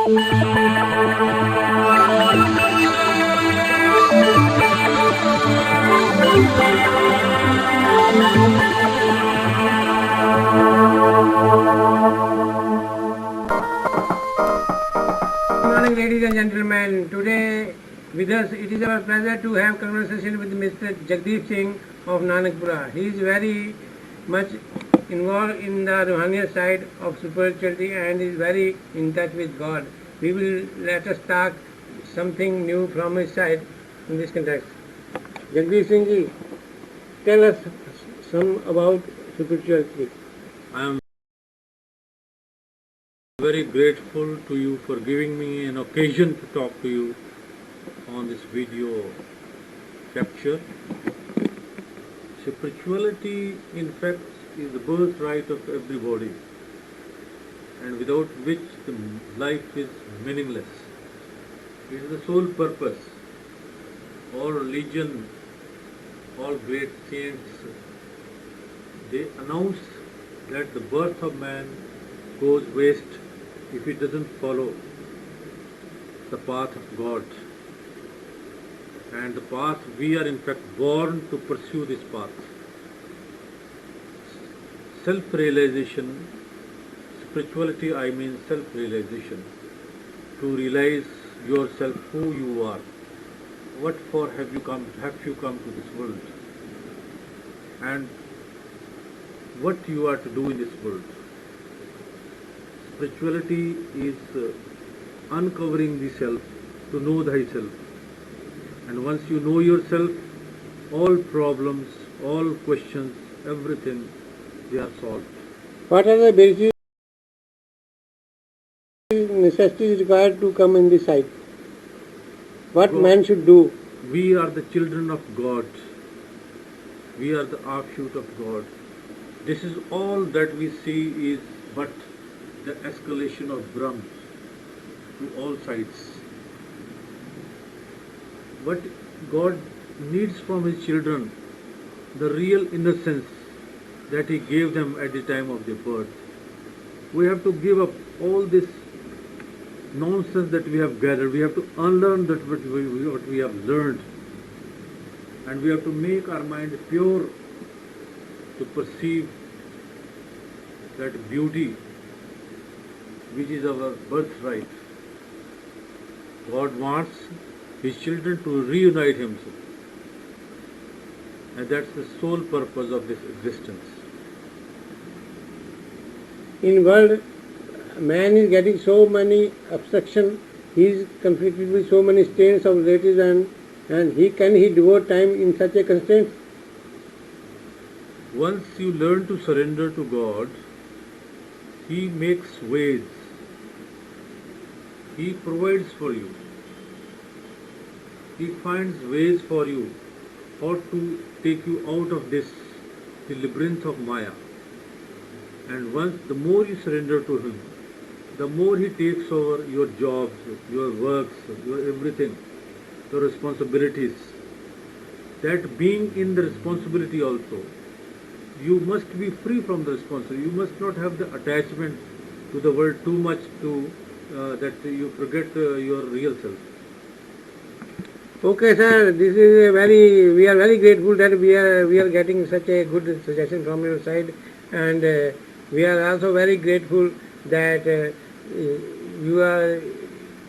morning, ladies and gentlemen. Today with us, it is our pleasure to have conversation with Mr. Jagdeep Singh of Nanakpura. He is very much involved in the Ruhaniya side of spirituality and is very in touch with God. We will let us talk something new from his side in this context. Jagdeep Singh ji, tell us some about spirituality. I am very grateful to you for giving me an occasion to talk to you on this video capture. Spirituality, in fact, is the birthright of everybody, and without which the life is meaningless. It is the sole purpose. All religion, all great saints, they announce that the birth of man goes waste if he doesn't follow the path of God. And the path, we are in fact born to pursue this path. Self-realization, spirituality, I mean self-realization. To realize yourself, who you are. What for have you come to this world? And what you are to do in this world. Spirituality is uncovering the self, to know thyself. And once you know yourself, all problems, all questions, everything, they are solved. What are the basic necessities required to come in this side? What God, man should do? We are the children of God. We are the offshoot of God. This is all that we see is but the escalation of Brahma to all sides. What God needs from His children, the real innocence that He gave them at the time of their birth. We have to give up all this nonsense that we have gathered. We have to unlearn that what we have learned. And we have to make our mind pure to perceive that beauty which is our birthright. God wants His children to reunite Himself. And that's the sole purpose of this existence. In world, man is getting so many obstruction. He is conflicted with so many stains of relatives, and he devote time in such a constraint? Once you learn to surrender to God, He makes ways. He provides for you. He finds ways for you how to take you out of the labyrinth of Maya. And once, the more you surrender to Him, the more He takes over your jobs, your works, your everything, your responsibilities. That being in the responsibility also, you must be free from the responsibility. You must not have the attachment to the world too much that you forget your real self. Okay, sir. This is we are very grateful that we are getting such a good suggestion from your side, and we are also very grateful that you are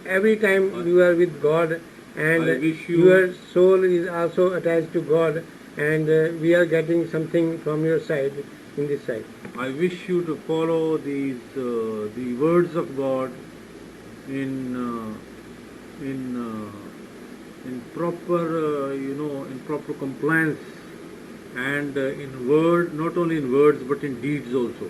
every time you are with God, and your soul is also attached to God, and we are getting something from your side in this side. I wish you to follow these the words of God in proper in proper compliance, and in word, not only in words but in deeds also.